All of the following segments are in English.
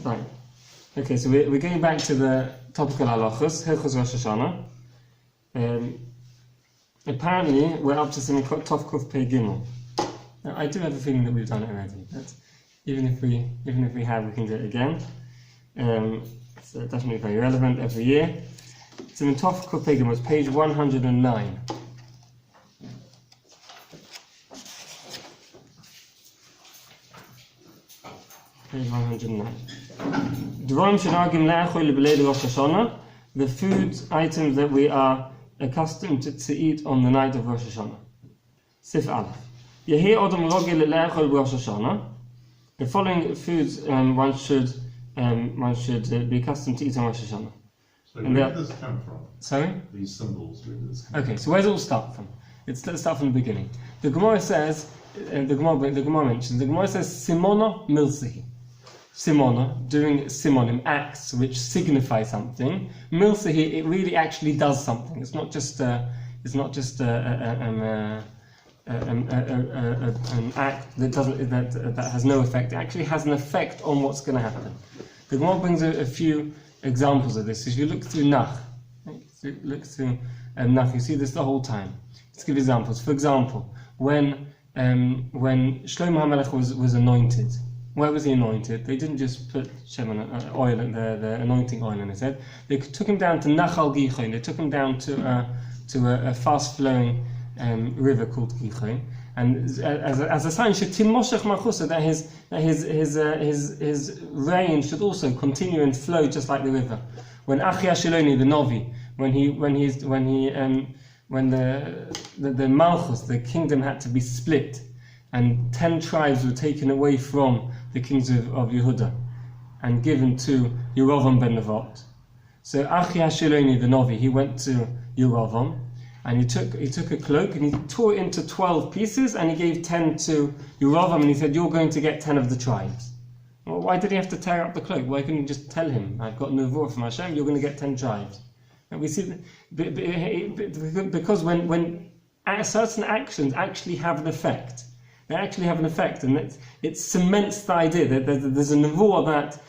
Right. Okay, so we're going back to the topical halachas, Hilchos Rosh Hashanah. Apparently, we're up to something called Tov Kuf Pei Gimel. Now, I do have a feeling that we've done it already, but even if we have, we can do it again. So definitely very relevant every year. So in Tov Kuf Pei Gimel, it's page 109. Page 109. The food items that we are accustomed to eat on the night of Rosh Hashanah. Sif Aleph. The following foods one should be accustomed to eat on Rosh Hashanah. So where did this come from? Sorry? These symbols, where did this come Okay, so where does it all start from? Let's start from the beginning. The Gemara says, the Gemara says, shemoneh-esrei. Shemoneh, doing simonim, acts which signify something. Milsehi, it really actually does something. It's not just an act that has no effect. It actually has an effect on what's going to happen. The Gemara brings a few examples of this. If you look through Nach, you see this the whole time. Let's give examples. For example, when Shlomo HaMelech was anointed. Where was he anointed? They didn't just put oil, the anointing oil in his head. They took him down to Nachal Gichon. They took him down to a fast-flowing river called Gichon, and as a sign, that his reign should also continue and flow just like the river. When Achia Shiloni, the Novi, when the Malchus, the kingdom, had to be split, and 10 tribes were taken away from the kings of Yehuda and given to Yerovam ben Nevat. So Achia Shiloni, the Novi, he went to Yerovam, and he took a cloak and he tore it into 12 pieces, and he gave 10 to Yerovam, and he said, "You're going to get 10 of the tribes." Well, why did he have to tear up the cloak? Why couldn't he just tell him, "I've got Nevuah from Hashem, you're going to get 10 tribes"? And we see because when certain actions actually have an effect, they actually have an effect, and it cements the idea that there's a nevuah that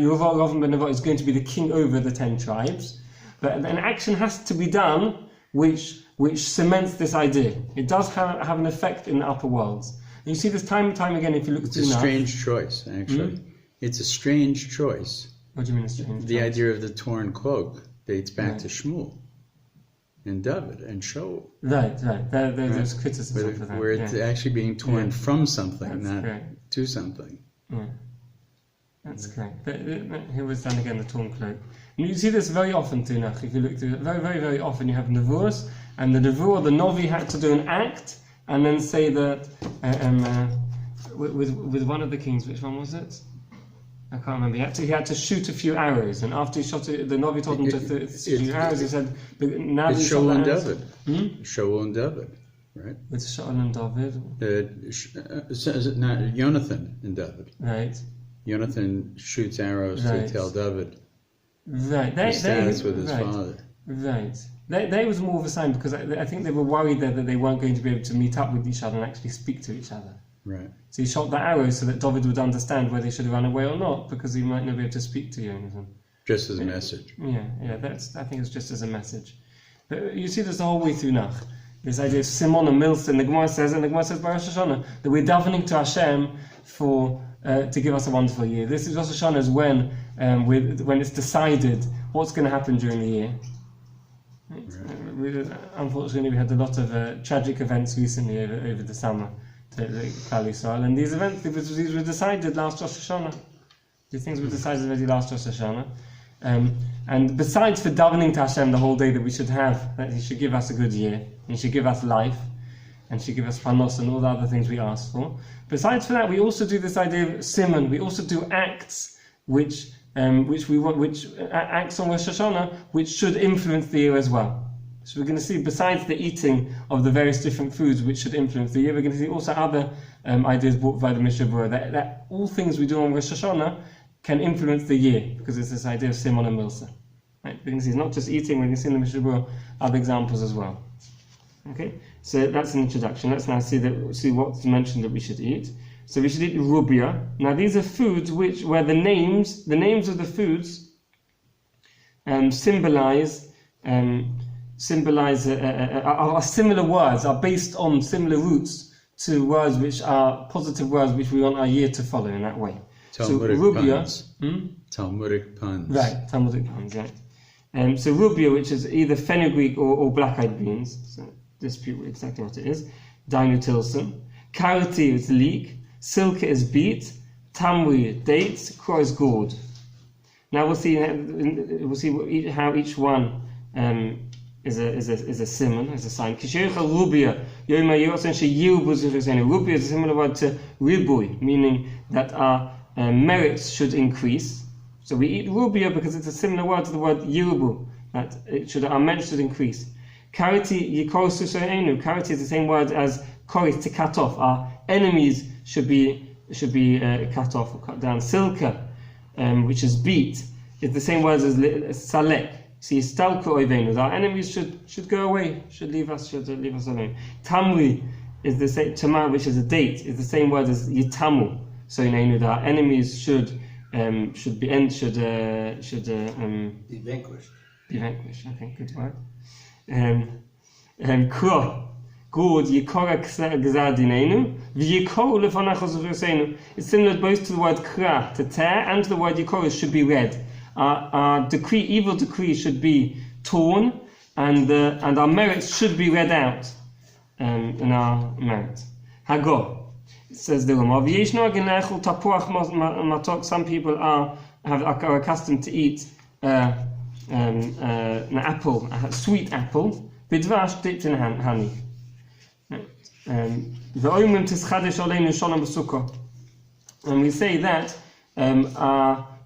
Yerovam ben Nevat is going to be the king over the 10 tribes. But an action has to be done which cements this idea. It does have an effect in the upper worlds. And you see this time and time again if you look through. It's a strange choice, actually. It's a strange choice. What do you mean a strange choice? The idea of the torn cloak dates back to Shmuel and David and Shaul. Right. There's criticism for that. Where it's actually being torn from something, not to something. Yeah. That's correct. But here was done again, the torn cloak. And you see this very often through Nach. If you look through it, very, very, very often you have nevuahs, and the nevuah, the Novi, had to do an act and then say that with one of the kings, which one was it? I can't remember. He had to shoot a few arrows, and after he shot it, the Novi told him to shoot arrows. He said, "Now it's Shaul and David." Shaul and David, right? With Shaul and David. Not Jonathan and David. Right. Jonathan shoots arrows to tell David. Right. He stands with his father. Right. They was more of a sign because I think they were worried that they weren't going to be able to meet up with each other and actually speak to each other. Right. So he shot the arrows so that David would understand whether he should have run away or not, because he might not be able to speak to Jonathan. Just as a message. Yeah. I think it's just as a message. But you see this the whole way through Nach. This idea of shemoneh milsa, and the Gemara says by Rosh Hashanah that we're davening to Hashem to give us a wonderful year. This is Rosh Hashanah is when it's decided what's going to happen during the year. Right. Unfortunately, we had a lot of tragic events recently over the summer to Klal Yisrael, and these events, these were decided last Rosh Hashanah. These things were decided already last Rosh Hashanah. And besides for davening to Hashem the whole day that we should have, that He should give us a good year, He should give us life, and should give us panos and all the other things we ask for. Besides for that, we also do this idea of simon. We also do acts which acts on Rosh Hashanah, which should influence the year as well. So we're going to see, besides the eating of the various different foods which should influence the year, we're going to see also other ideas brought by the Mishnah Berura, that all things we do on Rosh Hashanah can influence the year, because it's this idea of shemoneh and milsa. Right? We're going to see it's not just eating, we're going to see in the Mishnah Berura other examples as well. Okay, so that's an introduction. Let's now see what's mentioned that we should eat. So we should eat rubia. Now these are foods where the names of the foods symbolize are similar words, are based on similar roots to words which are positive words which we want our year to follow in that way. Talmudic so rubia, puns. Talmudic puns. Right, Talmudic puns, right. So rubia, which is either fenugreek or black-eyed beans, so dispute exactly what it is. Dinutilson. Karoti is leek. Silke is beet. Tamwi, dates. Kro is gourd. Now we'll see how each one is a simon, is a sign. Rubia Rubia is a similar word to ribui, meaning that our merits should increase. So we eat rubia because it's a similar word to the word yirubu, that our merits should increase. Karoti Karoti is the same word as koris, to cut off. Our enemies should be cut off or cut down. Silka, which is beet, is the same word as salek. See, stalku oivenu. Our enemies should go away, should leave us alone. Tamri is the same. Tamar, which is a date, is the same word as yitamu. So that our enemies should be vanquished. Be vanquished. Okay, good word. Kro, good. Yikora gzadinenu. V'yikoru lefanach zochosenu. It's similar both to the word kra, to tear, and to the word yikora, should be read. Our evil decree should be torn, and our merits should be read out in our merit. Hagor, says the Rama. Some people are accustomed to eat an apple, a sweet apple, bidvash dipped in honey. And we say that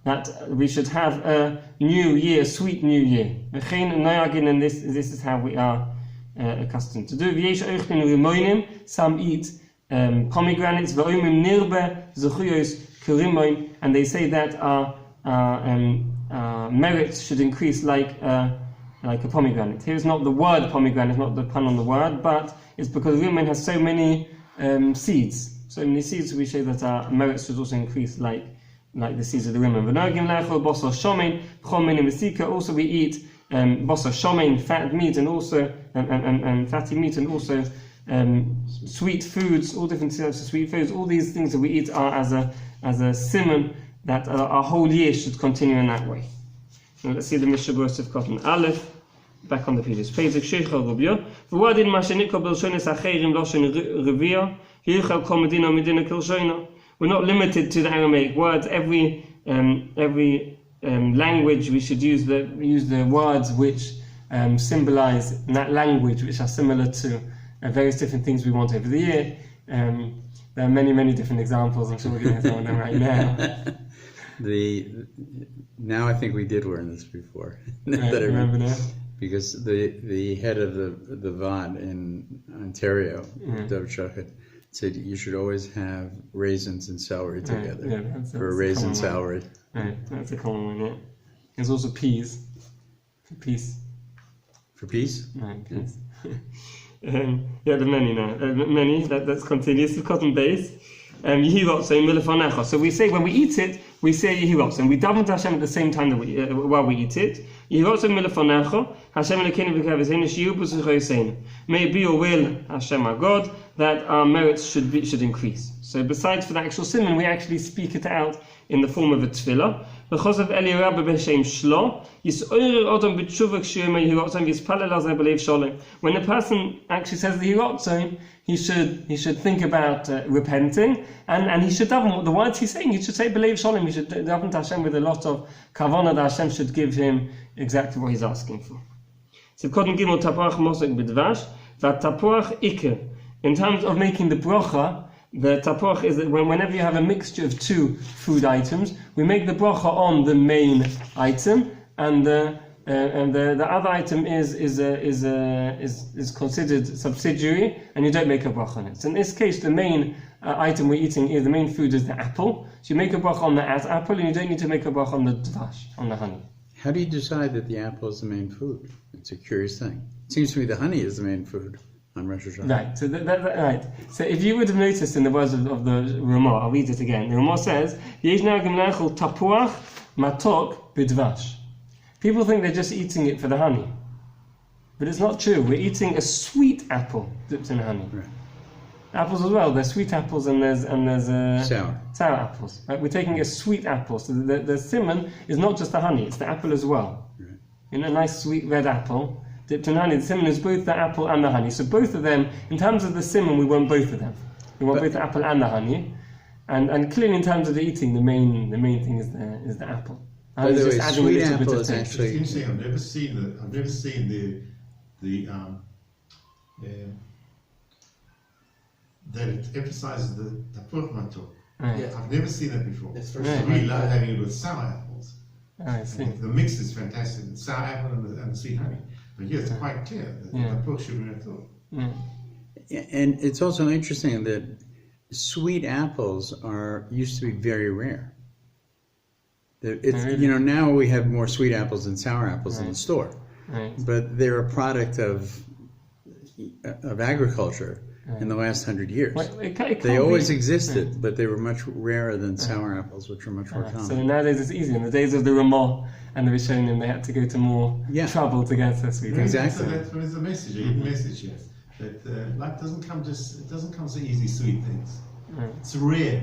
that we should have a new year, sweet new year. And this is how we are accustomed to do. Some eat pomegranates, and they say that our merits should increase like a pomegranate. Here is not the word pomegranate, not the pun on the word, but it's because rumen has so many seeds. So many seeds, we say that our merits should also increase like the seeds of the rumen. Also we eat bosor shomen, fat meat, and also fatty meat, and also sweet foods, all different types of sweet foods. All these things that we eat are as a simon that our whole year should continue in that way. Now let's see the Mishnah Berurah of Cotton. Aleph, back on the previous page. We're not limited to the Aramaic words. Every language we should use the words which symbolize in that language, which are similar to various different things we want over the year. There are many different examples. I'm sure we're going to have some of them right now. Now I think we did learn this before. Right, remember now? Because the head of the VOD in Ontario, Dov Shochet, said you should always have raisins and celery together. Yeah, that's for a raisin celery. Right, that's a common one, yeah. There's also peas. For peace. For peace? Right, peas. The many now. Let's continue. This is cotton base. So we say when we eat it, we say Yehirotz, and we daven to Hashem at the same time while we eat it. May it be your will, Hashem our God, that our merits should increase. So besides for the actual simon, we actually speak it out in the form of a tefillah. When a person actually says the Yehirotz, he should think about repenting, and he should daven the words he's saying. He should say B'leiv Sholem. He should daven to Hashem with a lot of kavanah that Hashem should give him exactly what he's asking for. So in terms of making the bracha, the tapuach is that whenever you have a mixture of two food items, we make the bracha on the main item, and the other item is considered subsidiary, and you don't make a bracha on it. So in this case, the main item we're eating the main food is the apple. So you make a bracha on the apple, and you don't need to make a bracha on the dvash, on the honey. How do you decide that the apple is the main food? It's a curious thing. It seems to me the honey is the main food. on Rosh HaShana. Right. So right. So if you would have noticed in the words of the Ramah, I'll read it again. The Ramah says, "Yesh nagim lechol tapuach matok bidvash." People think they're just eating it for the honey, but it's not true. We're eating a sweet apple dipped in honey. Right. Apples as well. There's sweet apples and there's sour apples. Right? We're taking a sweet apple. So the simon is not just the honey; it's the apple as well. Right. You know, a nice sweet red apple dipped in honey. The simon is both the apple and the honey. So both of them, in terms of the simon, we want both of them. We want both the apple and the honey. And clearly, in terms of the eating, the main thing is the apple. By the way, adding sweet a little bit apple of is taste. actually. It's interesting. I've never seen the that it emphasizes the tapuach matok. Right. Yeah. I've never seen that before. That's I first Right. really love having it with sour apples. Oh, I see. The mix is fantastic. The sour apple and the sweet honey. But here it's quite clear that Yeah. tapuach should be matok. Yeah. And it's also interesting that sweet apples used to be very rare. Really? Now we have more sweet apples than sour apples in the store, Right. but they're a product of agriculture in the last 100 years. Well, it can't They always be. existed, but they were much rarer than sour apples, which are much more So common. nowadays it's easy. In the days of the Ramah and the Rishonim, they had to go to more Yeah. trouble to get to sweet. Exactly. So that's the message, a hidden message here. That life doesn't come so easy, sweet things. Right. It's rare.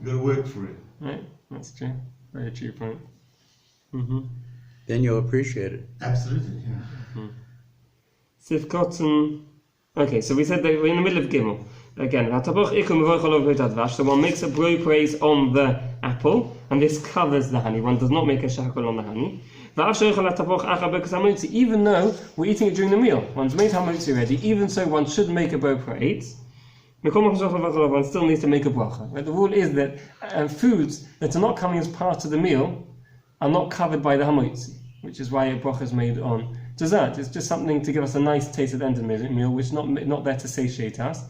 You got to work for it. Right. That's true. Very true point. Mm-hmm. Then you'll appreciate it. Absolutely, yeah. Sifkotten. Okay, so we said that we're in the middle of Gimel. Again, so one makes a bro praise on the apple, and this covers the honey. One does not make a shakol on the honey. Even though we're eating it during the meal, one's made hamotzi ready, even so one should make a bro praise. One still needs to make a bracha. Right? The rule is that foods that are not coming as part of the meal are not covered by the hamotzi, which is why a bracha is made on dessert. It's just something to give us a nice taste at the end of the meal, which is not there to satiate us,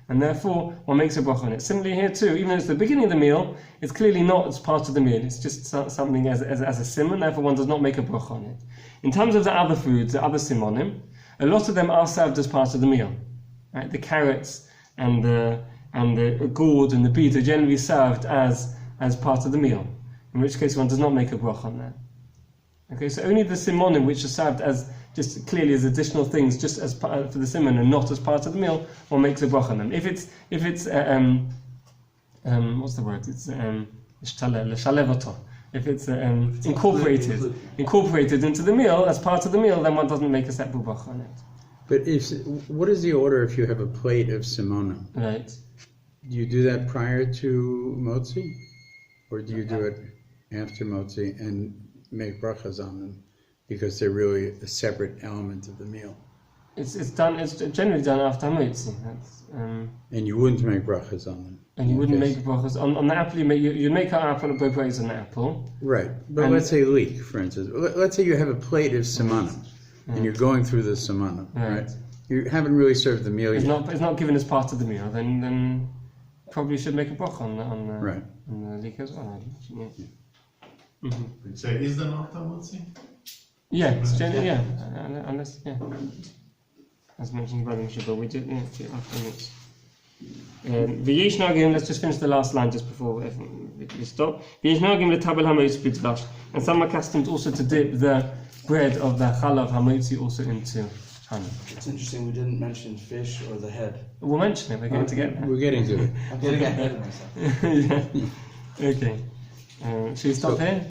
and therefore one makes a bracha on it. Similarly here too, even though it's the beginning of the meal, it's clearly not as part of the meal. It's just something as a simon. Therefore, one does not make a bracha on it. In terms of the other foods, the other simonim, a lot of them are served as part of the meal. Right? The carrots and the gourd and the beet are generally served as part of the meal. In which case, one does not make a bracha on that. Okay, so only the simonim which are served as just clearly as additional things, just as part for the simon and not as part of the meal, one makes a bracha on them. If it's what's the word? It's l'shalevoto. If it's incorporated into the meal as part of the meal, then one doesn't make a separate bracha on it. But what is the order if you have a plate of simona? Right. Do you do that prior to motzi, or do you do it after motzi and make brachas on them because they're really a separate element of the meal? It's generally done after hamotzi. And you wouldn't make brachas on them. And you wouldn't make brachas on the apple. You'd make an apple and praise on the apple. Right, but And- let's say leek, for instance. Let's say you have a plate of simana, and you're going through the simana, right? You haven't really served the meal It's yet. not given as part of the meal. Then probably should make a bracha on the leek as well. Yeah. So is there not hamotzi? Yeah, it's generally, unless, as mentioned by the Mishnah, but we did, afterwards. V'yesh nagim, let's just finish the last line just before we stop. V'yesh nagim letabel hamotzi b'dvash, and some are accustomed also to dip the bread of the chalav hamotzi also into honey. It's interesting we didn't mention fish or the head. We'll mention it, we're going to get there. We're getting to it. I'm getting ahead of myself. Yeah. Okay. Should we stop here?